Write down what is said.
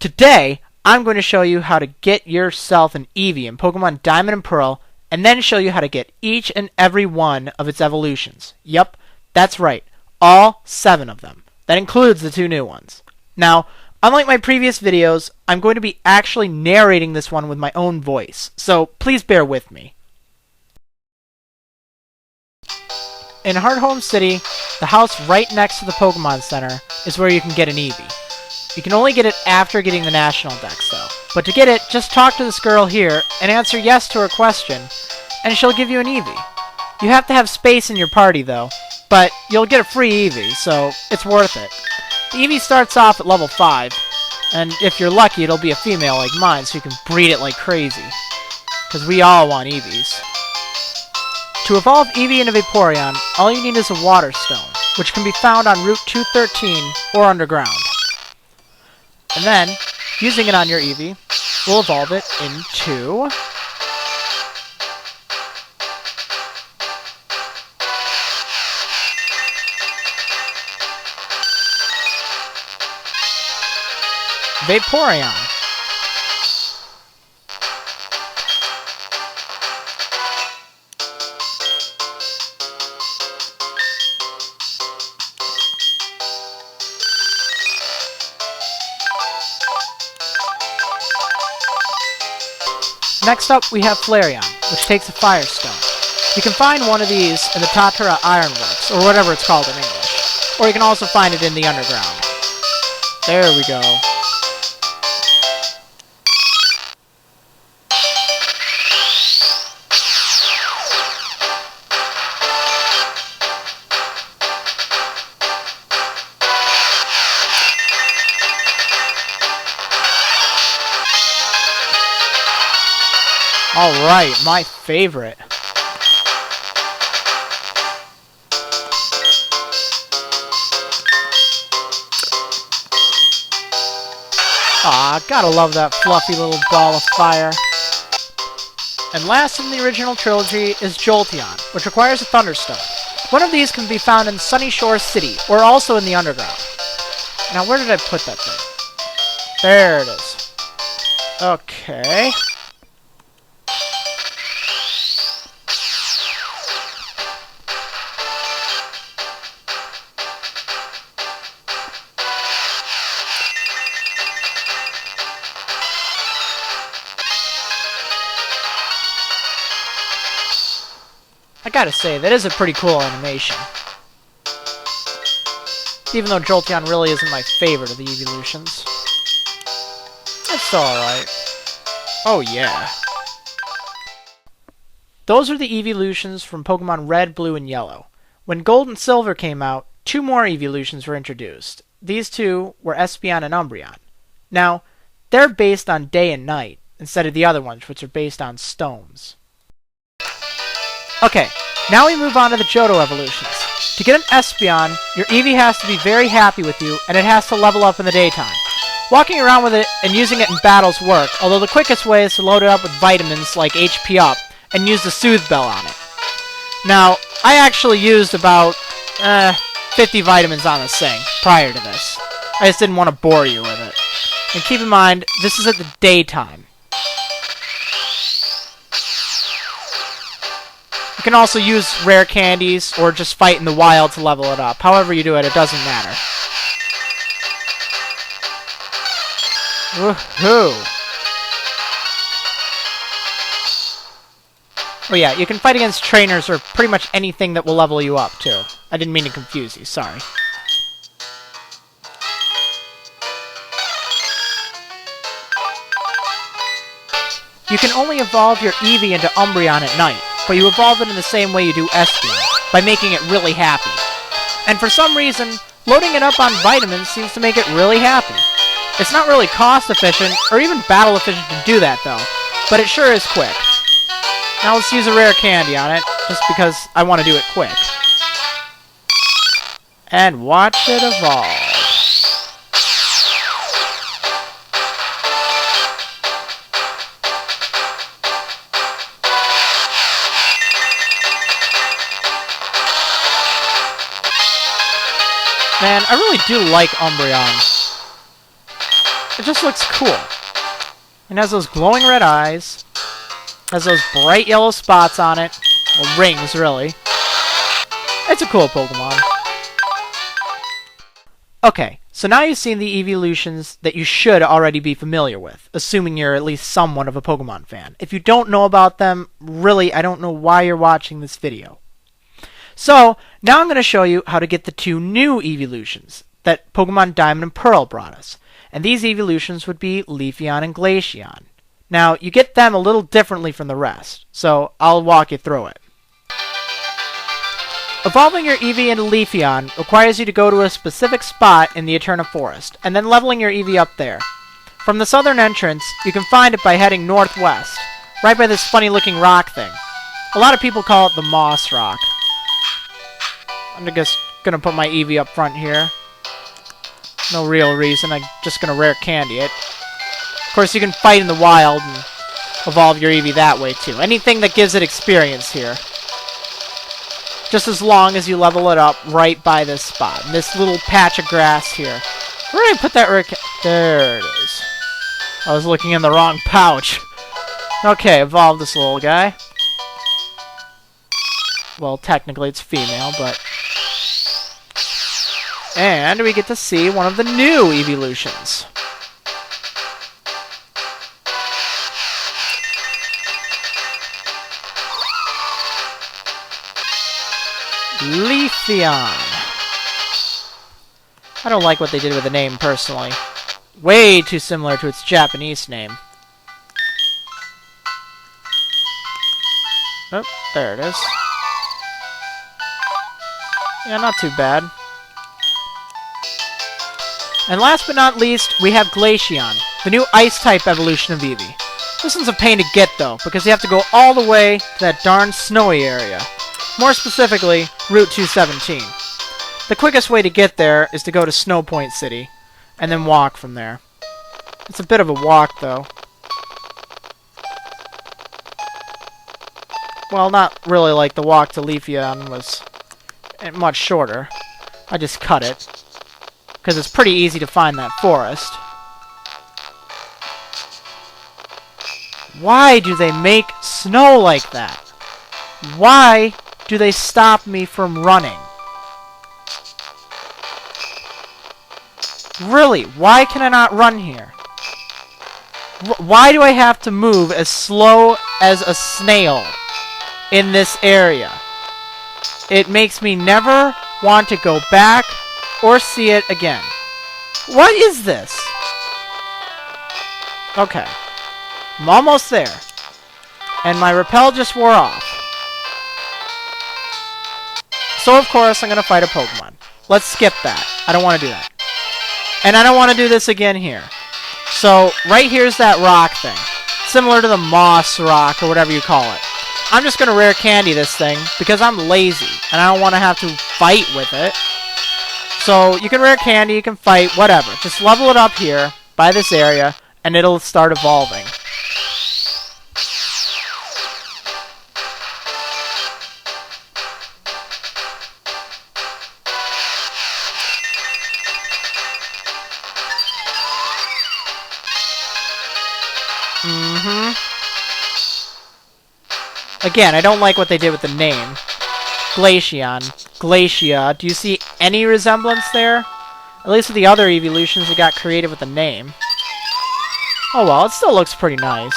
Today, I'm going to show you how to get yourself an Eevee in Pokemon Diamond and Pearl, and then show you how to get each and every one of its evolutions. Yep, that's right, all 7 of them. That includes the 2 new ones. Now, unlike my previous videos, I'm going to be actually narrating this one with my own voice, so please bear with me. In Hearthome City, the house right next to the Pokemon Center is where you can get an Eevee. You can only get it after getting the National Dex, though. But to get it, just talk to this girl here and answer yes to her question, and she'll give you an Eevee. You have to have space in your party, though, but you'll get a free Eevee, so it's worth it. The Eevee starts off at level 5, and if you're lucky, it'll be a female like mine, so you can breed it like crazy. Because we all want Eevees. To evolve Eevee into Vaporeon, all you need is a Water Stone, which can be found on Route 213 or underground. And then, using it on your Eevee, we'll evolve it into Vaporeon. Next up, we have Flareon, which takes a Fire Stone. You can find one of these in the Tatara Ironworks, or whatever it's called in English. Or you can also find it in the underground. There we go. Alright, my favorite. Aw, gotta love that fluffy little ball of fire. And last in the original trilogy is Jolteon, which requires a Thunderstone. One of these can be found in Sunny Shore City, or also in the underground. Now, where did I put that thing? There it is. Okay. I gotta say, that is a pretty cool animation. Even though Jolteon really isn't my favorite of the evolutions. It's still alright. Oh yeah. Those are the evolutions from Pokemon Red, Blue, and Yellow. When Gold and Silver came out, 2 more evolutions were introduced. These 2 were Espeon and Umbreon. Now, they're based on day and night, instead of the other ones, which are based on stones. Okay, now we move on to the Johto evolutions. To get an Espeon, your Eevee has to be very happy with you, and it has to level up in the daytime. Walking around with it and using it in battles work, although the quickest way is to load it up with vitamins like HP Up, and use the Soothe Bell on it. Now, I actually used about 50 vitamins on this thing prior to this. I just didn't want to bore you with it. And keep in mind, this is at the daytime. You can also use rare candies, or just fight in the wild to level it up. However you do it, it doesn't matter. Woohoo! Oh yeah, you can fight against trainers or pretty much anything that will level you up, too. I didn't mean to confuse you, sorry. You can only evolve your Eevee into Umbreon at night, but you evolve it in the same way you do Espeon, by making it really happy. And for some reason, loading it up on vitamins seems to make it really happy. It's not really cost efficient, or even battle efficient to do that though, but it sure is quick. Now let's use a rare candy on it, just because I want to do it quick. And watch it evolve. Man, I really do like Umbreon. It just looks cool. It has those glowing red eyes. Has those bright yellow spots on it. Well, rings, really. It's a cool Pokemon. Okay, so now you've seen the evolutions that you should already be familiar with, assuming you're at least somewhat of a Pokemon fan. If you don't know about them, really, I don't know why you're watching this video. So, now I'm going to show you how to get the 2 new evolutions that Pokemon Diamond and Pearl brought us. And these evolutions would be Leafeon and Glaceon. Now, you get them a little differently from the rest, so I'll walk you through it. Evolving your Eevee into Leafeon requires you to go to a specific spot in the Eterna Forest, and then leveling your Eevee up there. From the southern entrance, you can find it by heading northwest, right by this funny looking rock thing. A lot of people call it the Moss Rock. I'm just gonna put my Eevee up front here. No real reason, I'm just gonna rare candy it. Of course, you can fight in the wild and evolve your Eevee that way too. Anything that gives it experience here. Just as long as you level it up right by this spot. This little patch of grass here. Where did I put that rare There it is. I was looking in the wrong pouch. Okay, evolve this little guy. Well, technically it's female, but... And we get to see one of the new evolutions. Leafeon. I don't like what they did with the name, personally. Way too similar to its Japanese name. Oh, there it is. Yeah, not too bad. And last but not least, we have Glaceon, the new Ice-type evolution of Eevee. This one's a pain to get, though, because you have to go all the way to that darn snowy area. More specifically, Route 217. The quickest way to get there is to go to Snow Point City, and then walk from there. It's a bit of a walk, though. Well, not really like the walk to Leafeon was much shorter. I just cut it, because it's pretty easy to find that forest. Why do they make snow like that? Why do they stop me from running? Really, why can I not run here? Why do I have to move as slow as a snail in this area? It makes me never want to go back or see it again. What is this? Okay. I'm almost there. And my repel just wore off. So of course I'm going to fight a Pokemon. Let's skip that. I don't want to do that. And I don't want to do this again here. So right here's that rock thing. Similar to the Moss Rock or whatever you call it. I'm just going to rare candy this thing because I'm lazy. And I don't want to have to fight with it. So you can rare candy, you can fight, whatever. Just level it up here by this area and it'll start evolving. Again, I don't like what they did with the name. Glaceon. Glacia. Do you see any resemblance there? At least with the other evolutions, they got creative with the name. Oh well, it still looks pretty nice.